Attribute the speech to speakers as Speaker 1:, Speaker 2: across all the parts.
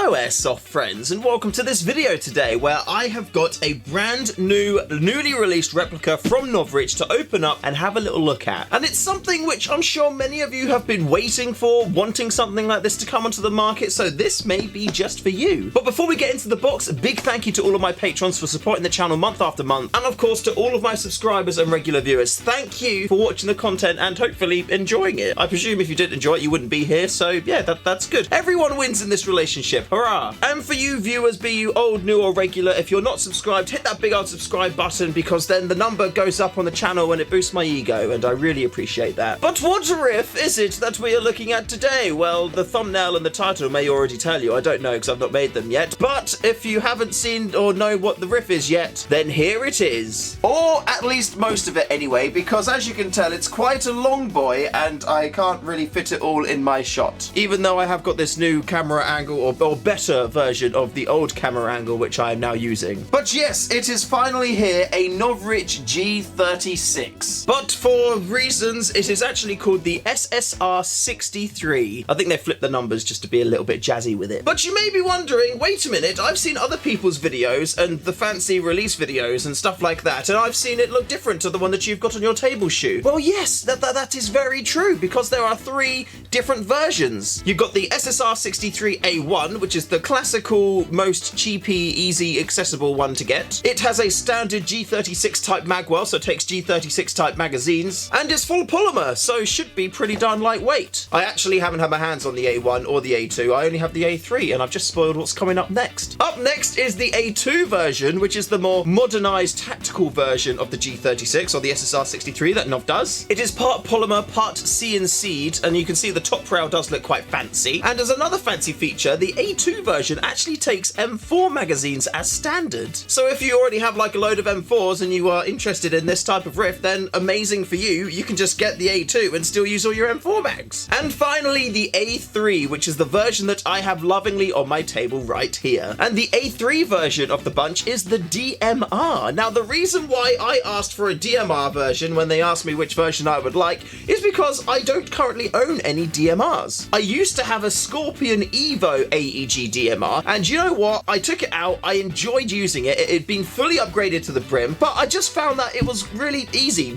Speaker 1: Hello Airsoft friends, and welcome to this video today where I have got a brand new, newly released replica from Novritsch to open up and have a little look at. And it's something which I'm sure many of you have been waiting for, wanting something like this to come onto the market, so this may be just for you. But before we get into the box, a big thank you to all of my patrons for supporting the channel month after month, and of course to all of my subscribers and regular viewers. Thank you for watching the content and hopefully enjoying it. I presume if you didn't enjoy it, you wouldn't be here, so yeah, that's good. Everyone wins in this relationship. Hurrah! And for you viewers, be you old, new or regular, if you're not subscribed, hit that big old subscribe button because then the number goes up on the channel and it boosts my ego, and I really appreciate that. But what riff is it that we are looking at today? Well, the thumbnail and the title may already tell you. I don't know because I've not made them yet. But if you haven't seen or know what the riff is yet, then here it is. Or at least most of it anyway, because as you can tell, it's quite a long boy and I can't really fit it all in my shot. Even though I have got this new camera angle, or better version of the old camera angle, which I am now using. But yes, it is finally here, a Novritsch G36. But for reasons, it is actually called the SSR63. I think they flipped the numbers just to be a little bit jazzy with it. But you may be wondering, wait a minute, I've seen other people's videos and the fancy release videos and stuff like that, and I've seen it look different to the one that you've got on your table shoe. Well, yes, that is very true, because there are three different versions. You've got the SSR63 A1, which is the classical, most cheapy, easy, accessible one to get. It has a standard G36 type magwell, so it takes G36 type magazines, and is full polymer, so should be pretty darn lightweight. I actually haven't had my hands on the A1 or the A2, I only have the A3, and I've just spoiled what's coming up next. Up next is the A2 version, which is the more modernized tactical version of the G36, or the SSR63 that Nov does. It is part polymer, part CNC'd, and you can see the top rail does look quite fancy. And as another fancy feature, the A2 version actually takes M4 magazines as standard. So if you already have like a load of M4s and you are interested in this type of riff, then amazing for you, you can just get the A2 and still use all your M4 mags. And finally, the A3, which is the version that I have lovingly on my table right here. And the A3 version of the bunch is the DMR. Now, the reason why I asked for a DMR version when they asked me which version I would like is because I don't currently own any DMRs. I used to have a Scorpion Evo AEG DMR, and you know what? I took it out, I enjoyed using it, it had been fully upgraded to the brim, but I just found that it was really easy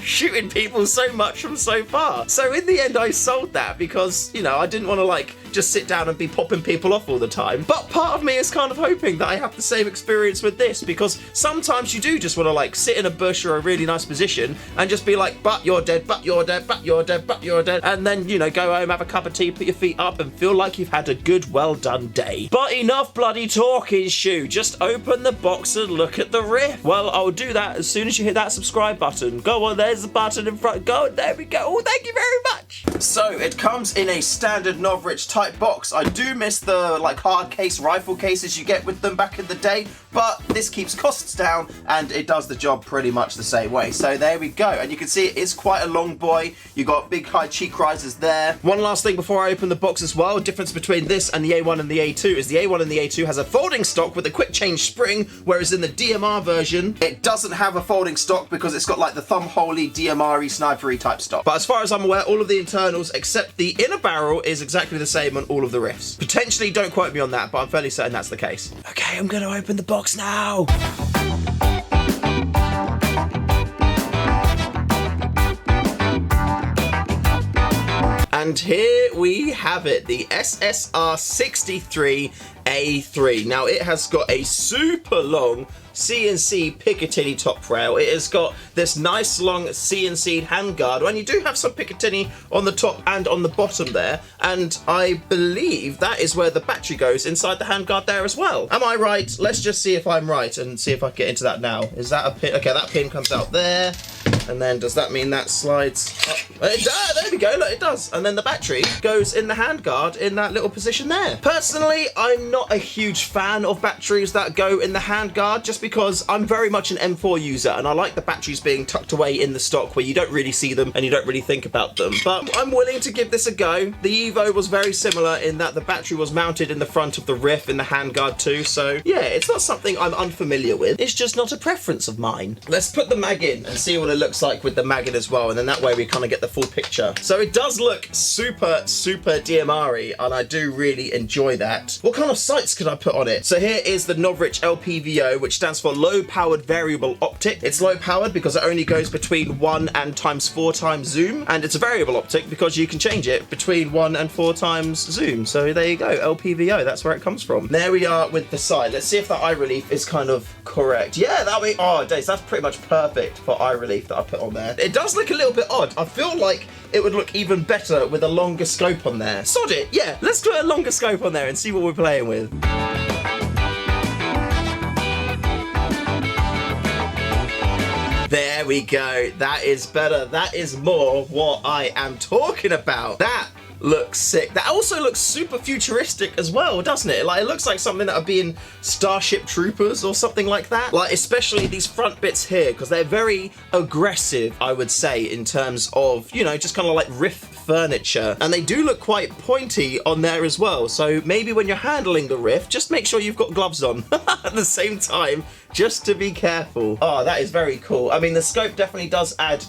Speaker 1: shooting people so much from so far. So in the end, I sold that because, you know, I didn't want to like just sit down and be popping people off all the time. But part of me is kind of hoping that I have the same experience with this, because sometimes you do just want to like sit in a bush or a really nice position and just be like, but you're dead, but you're dead, but you're dead, but you're dead, and then, you know, go home, have a cup of tea, put your feet up and feel like you've had a good, well done day. But enough bloody talking, Shoe. Just open the box and look at the riff. Well, I'll do that as soon as you hit that subscribe button. Go on, there's the button in front. Go, there we go. Oh, thank you very much. So it comes in a standard Novritsch type box. I do miss the like hard case rifle cases you get with them back in the day, but this keeps costs down and it does the job pretty much the same way. So there we go, and you can see it is quite a long boy. You got big high cheek risers there. One last thing before I open the box as well, difference between this and the A1 and the A2 is the A1 and the A2 has a folding stock with a quick change spring, whereas in the DMR version it doesn't have a folding stock because it's got like the thumb holey DMR-y snipery type stock. But as far as I'm aware, all of the internals except the inner barrel is exactly the same on all of the riffs. Potentially, don't quote me on that, but I'm fairly certain that's the case. Okay, I'm gonna open the box now. And here we have it, the SSR63 A3. Now it has got a super long CNC Picatinny top rail. It has got this nice long CNC handguard, and you do have some Picatinny on the top and on the bottom there, and I believe that is where the battery goes, inside the handguard there as well. Am I right? Let's just see if I'm right and see if I can get into that now. Is that a pin? Okay, that pin comes out there. And then does that mean that slides up? There we go, look, it does. And then the battery goes in the handguard in that little position there. Personally, I'm not a huge fan of batteries that go in the handguard, just because I'm very much an M4 user and I like the batteries being tucked away in the stock where you don't really see them and you don't really think about them. But I'm willing to give this a go. The Evo was very similar in that the battery was mounted in the front of the riff in the handguard too. So yeah, it's not something I'm unfamiliar with. It's just not a preference of mine. Let's put the mag in and see what it looks looks like with the mag in as well, and then that way we kind of get the full picture. So it does look super DMR-y, and I do really enjoy that. What kind of sights could I put on it? So here is the Novritsch LPVO, which stands for low powered variable optic. It's low powered because it only goes between 1 and ×4 times zoom, and it's a variable optic because you can change it between 1 and 4 times zoom. So there you go, LPVO, that's where it comes from. There we are with the side. Let's see if that eye relief is kind of correct. Yeah, that'll be, oh days, that's pretty much perfect for eye relief that I put on there. It does look a little bit odd. I feel like it would look even better with a longer scope on there. Sod it, yeah, let's do a longer scope on there and see what we're playing with. There we go, that is better. That is more what I am talking about. That looks sick. That also looks super futuristic as well, doesn't it? Like, it looks like something that would be in Starship Troopers or something like that. Like, especially these front bits here, because they're very aggressive, I would say, in terms of, you know, just kind of like riff furniture. And they do look quite pointy on there as well. So maybe when you're handling the riff, just make sure you've got gloves on at the same time, just to be careful. Oh, that is very cool. I mean, the scope definitely does add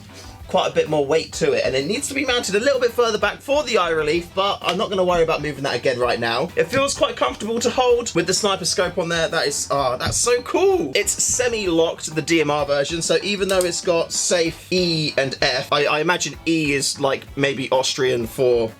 Speaker 1: quite a bit more weight to it, and it needs to be mounted a little bit further back for the eye relief, but I'm not going to worry about moving that again right now. It feels quite comfortable to hold with the sniper scope on there. That is, that's so cool. It's semi-locked, the DMR version, so even though it's got safe E and F, I imagine E is like maybe Austrian for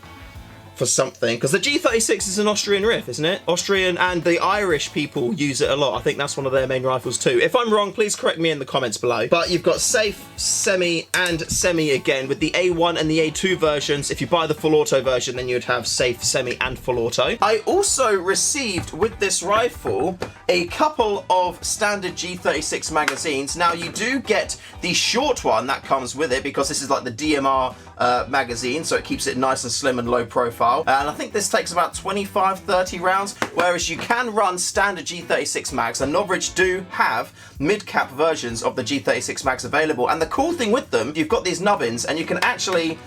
Speaker 1: something, because the G36 is an Austrian riff, isn't it? Austrian, and the Irish people use it a lot. I think that's one of their main rifles too. If I'm wrong, please correct me in the comments below. But you've got safe, semi, and semi again with the A1 and the A2 versions. If you buy the full auto version, then you'd have safe, semi, and full auto. I also received with this rifle a couple of standard G36 magazines. Now you do get the short one that comes with it, because this is like the DMR magazine, so it keeps it nice and slim and low profile. And I think this takes about 25-30 rounds, whereas you can run standard G36 mags, and Novritsch do have mid-cap versions of the G36 mags available. And the cool thing with them, you've got these nubbins, and you can actually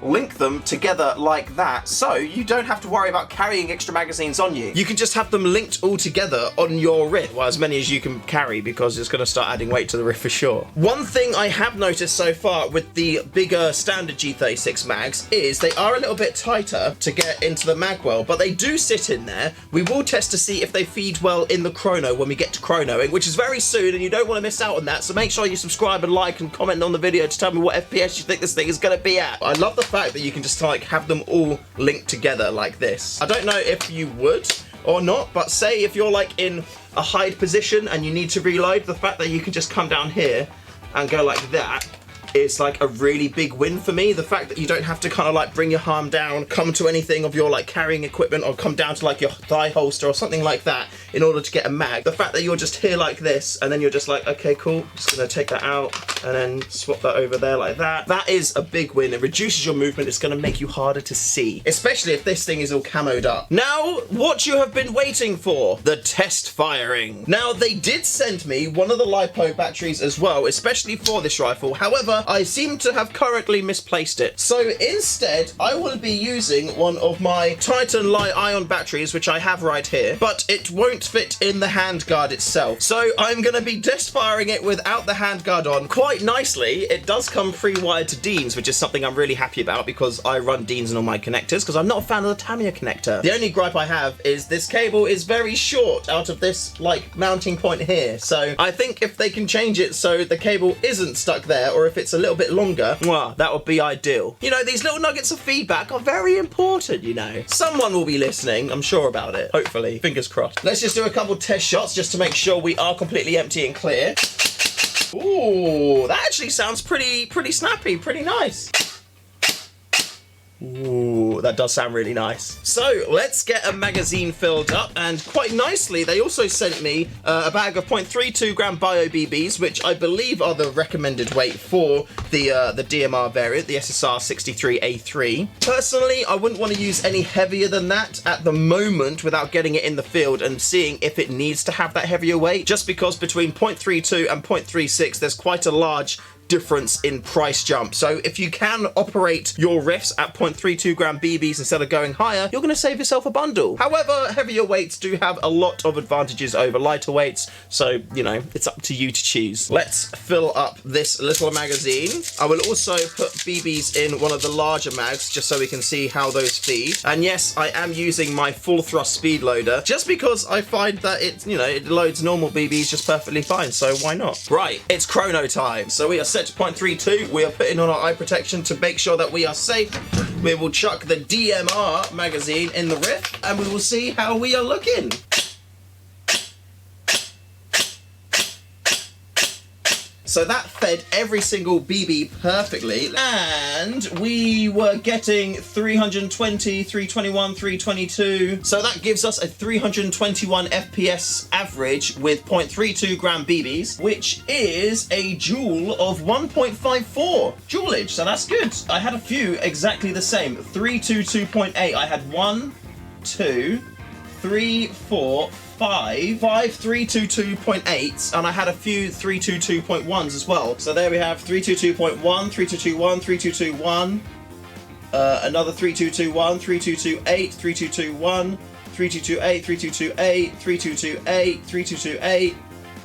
Speaker 1: link them together like that, so you don't have to worry about carrying extra magazines on you. You can just have them linked all together on your riff, well, as many as you can carry, because it's going to start adding weight to the riff for sure. One thing I have noticed so far with the bigger standard G36 mags is they are a little bit tighter to get into the mag well, but they do sit in there. We will test to see if they feed well in the chrono when we get to chronoing, which is very soon, and you don't want to miss out on that, so make sure you subscribe and like and comment on the video to tell me what FPS you think this thing is going to be at. I love the fact that you can just like have them all linked together like this. I don't know if you would or not, but say if you're like in a hide position and you need to reload, the fact that you can just come down here and go like that is like a really big win for me. The fact that you don't have to kind of like bring your arm down, come to anything of your like carrying equipment, or come down to like your thigh holster or something like that in order to get a mag. The fact that you're just here like this, and then you're just like, okay, cool, just gonna take that out and then swap that over there like that. That is a big win. It reduces your movement. It's gonna make you harder to see, especially if this thing is all camoed up. Now, what you have been waiting for, the test firing. Now, they did send me one of the LiPo batteries as well, especially for this rifle. However, I seem to have currently misplaced it. So instead, I will be using one of my Titan Li-ion batteries, which I have right here, but it won't fit in the handguard itself. So I'm going to be test firing it without the handguard on. Quite nicely, it does come pre-wired to Dean's, which is something I'm really happy about, because I run Dean's in all my connectors, because I'm not a fan of the Tamiya connector. The only gripe I have is this cable is very short out of this like mounting point here. So I think if they can change it so the cable isn't stuck there, or if it's a little bit longer, well, that would be ideal. You know, these little nuggets of feedback are very important, you know. Someone will be listening, I'm sure about it. Hopefully, fingers crossed. Let's just do a couple test shots just to make sure we are completely empty and clear. Ooh, that actually sounds pretty snappy, pretty nice. Ooh, that does sound really nice. So let's get a magazine filled up, and quite nicely they also sent me a bag of 0.32 gram Bio BBs, which I believe are the recommended weight for the DMR variant, the SSR63 A3. Personally, I wouldn't want to use any heavier than that at the moment without getting it in the field and seeing if it needs to have that heavier weight, just because between 0.32 and 0.36 there's quite a large difference in price jump. So if you can operate your riffs at 0.32 gram BBs instead of going higher, you're going to save yourself a bundle. However, heavier weights do have a lot of advantages over lighter weights, so, you know, it's up to you to choose. Let's fill up this little magazine. I will also put BBs in one of the larger mags just so we can see how those feed. And yes, I am using my full thrust speed loader just because I find that it loads normal BBs just perfectly fine, so why not? Right, it's chrono time. So we are set to 0.32. We are putting on our eye protection to make sure that we are safe. We will chuck the DMR magazine in the riff and we will see how we are looking. So that fed every single BB perfectly, and we were getting 320, 321, 322. So that gives us a 321 FPS average with 0.32 gram BBs, which is a joule of 1.54 joulage. So that's good. I had a few exactly the same. 322.8. I had 1, 2, 3, 4, 5 322.8, and I had a few 322.1s as well. So there we have 322.1, 3221, 3221, another 3221, 3228, 3221, 3228, 3228, 3228, 3228.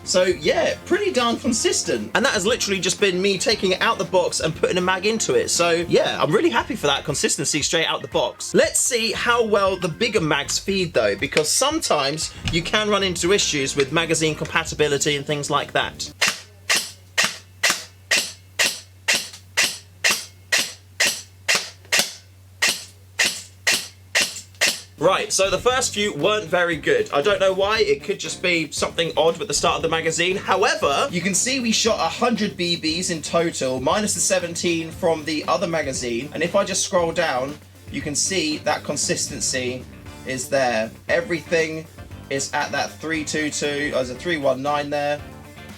Speaker 1: So yeah, pretty darn consistent. And that has literally just been me taking it out the box and putting a mag into it. So yeah, I'm really happy for that consistency straight out the box. Let's see how well the bigger mags feed though, because sometimes you can run into issues with magazine compatibility and things like that. Right, so the first few weren't very good. I don't know why, it could just be something odd with the start of the magazine. However, you can see we shot 100 BBs in total, minus the 17 from the other magazine. And if I just scroll down, you can see that consistency is there. Everything is at that 322, there's a 319 there,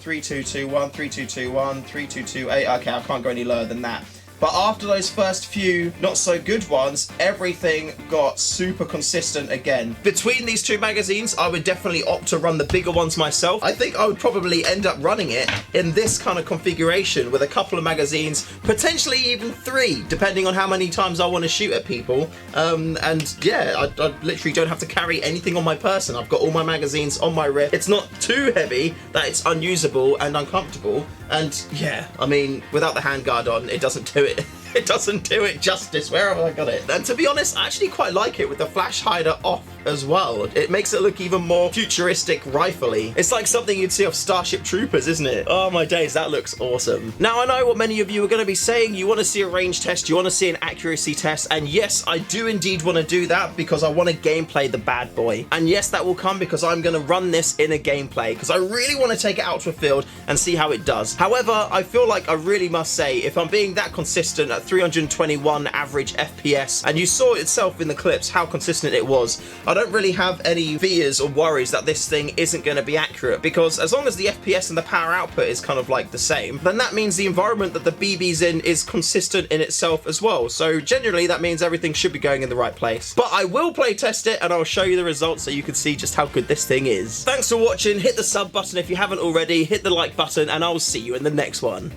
Speaker 1: 3221, 3221, 3228. Okay, I can't go any lower than that. But after those first few not so good ones, everything got super consistent again. Between these two magazines, I would definitely opt to run the bigger ones myself. I think I would probably end up running it in this kind of configuration with a couple of magazines, potentially even 3, depending on how many times I want to shoot at people. And yeah, I literally don't have to carry anything on my person. I've got all my magazines on my riff. It's not too heavy that it's unusable and uncomfortable. And yeah, I mean, without the handguard on, it doesn't do it. It doesn't do it justice. Where have I got it? And to be honest, I actually quite like it with the flash hider off as well. It makes it look even more futuristic rifle-y. It's like something you'd see off Starship Troopers, isn't it? Oh my days, that looks awesome. Now I know what many of you are going to be saying. You want to see a range test, you want to see an accuracy test, and yes, I do indeed want to do that because I want to gameplay the bad boy. And yes, that will come because I'm going to run this in a gameplay because I really want to take it out to a field and see how it does. However, I feel like I really must say, if I'm being that consistent at 321 average FPS, and you saw itself in the clips how consistent it was, I don't really have any fears or worries that this thing isn't going to be accurate, because as long as the FPS and the power output is kind of like the same, then that means the environment that the BB's in is consistent in itself as well. So generally that means everything should be going in the right place. But I will play test it and I'll show you the results so you can see just how good this thing is. Thanks for watching. Hit the sub button if you haven't already, hit the like button, and I'll see you in the next one.